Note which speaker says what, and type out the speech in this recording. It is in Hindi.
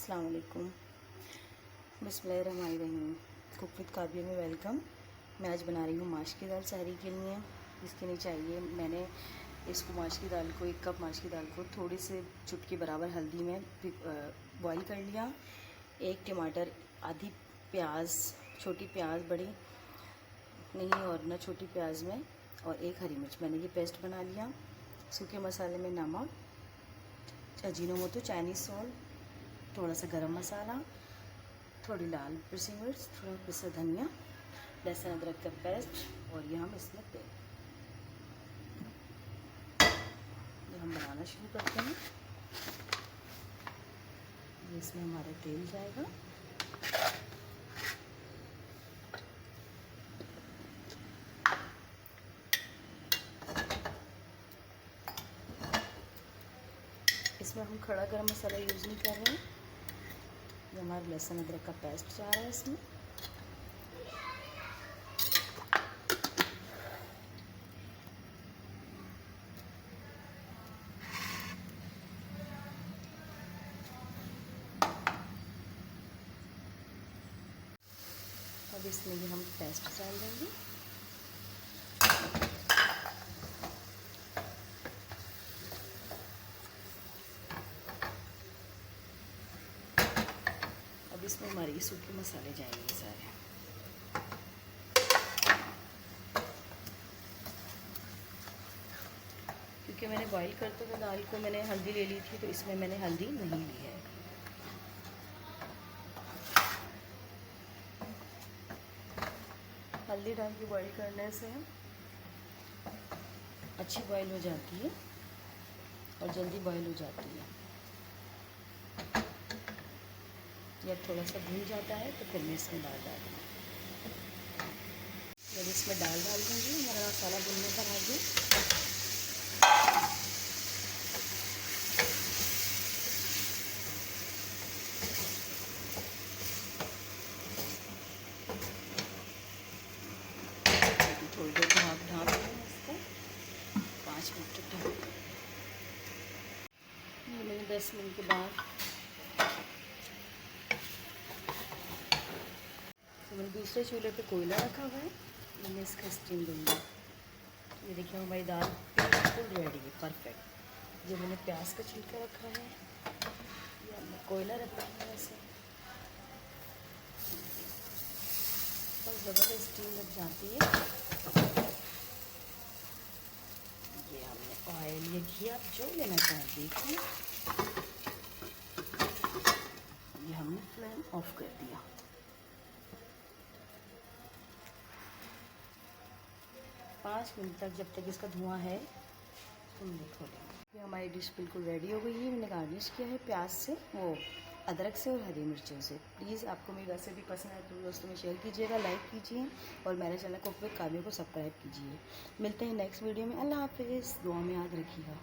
Speaker 1: अस्सलाम वालेकुम, बिस्मिल्लाहिर्रहमानिर्रहीम। कुक विद काबिया में वेलकम। मैं आज बना रही हूँ माश की दाल सहरी के लिए। इसके लिए चाहिए, मैंने इसको माश की दाल को 1 कप माश की दाल को थोड़ी से चुटकी बराबर हल्दी में बॉईल कर लिया। 1 टमाटर, आधी प्याज, छोटी प्याज बड़ी नहीं और ना छोटी प्याज में, और 1 हरी मिर्च, मैंने ये पेस्ट बना लिया। सूखे मसाले में नमक, अजीनोमोटो, चाइनीज़ सॉल्ट, थोड़ा सा गरम मसाला, थोड़ी लाल पिसी मिर्च, थोड़ा पिसा धनिया, लहसुन अदरक का पेस्ट, और ये हम इसमें तेल, ये हम बनाना शुरू करते हैं। इसमें हमारा तेल जाएगा। इसमें हम खड़ा गरम मसाला यूज़ नहीं कर रहे हैं। ये हमारा लहसुन अदरक का पेस्ट जा रहा है इसमें। अब इसमें ये हम पेस्ट डाल देंगे। अब इसमें हमारे सूखे मसाले जाएंगे सारे। क्योंकि मैंने बॉईल करते हुए दाल को मैंने हल्दी ले ली थी, तो इसमें मैंने हल्दी नहीं ली है। हल्दी डाल के बॉईल करने से अच्छी बॉईल हो जाती है और जल्दी बॉईल हो जाती है। जब थोड़ा सा भून जाता है तो फिर मैं इसमें दाल डाल दूँगी। जब इसमें दाल डाल दूँगी, हमारा मसाला भुनने पर आ गया। थोड़ी देर ढाँप देंगे इसको, 5 मिनट तक ढाँप। मैंने 10 मिनट के बाद तो मैंने दूसरे चूल्हे पे कोयला रखा हुआ है, मैंने इसका स्टीम दूँगी। ये देखिए हमारी दाल बिल्कुल रेडी है, परफेक्ट। ये मैंने प्याज का छिलका रखा है, ये हमने कोयला रखा है ऐसे, बहुत ज़बरदस्त स्टीम लग जाती है। ये हमने ऑयल या घी, आप जो लेना चाहें देखिए। ये हमने फ्लेम ऑफ कर दिया। पाँच मिनट तक, जब तक इसका धुआं है हम नहीं खोलेंगे। ये हमारी डिश बिल्कुल रेडी हो गई है। मैंने गार्निश किया है प्याज से, वो अदरक से और हरी मिर्चों से। प्लीज़ आपको मेरी रेसिपी पसंद है तो दोस्तों में शेयर कीजिएगा, लाइक कीजिए और मेरे चैनल कुक विद काबिया को सब्सक्राइब कीजिए। मिलते हैं नेक्स्ट वीडियो में। अल्लाह हाफिज़। दुआ में याद रखिएगा।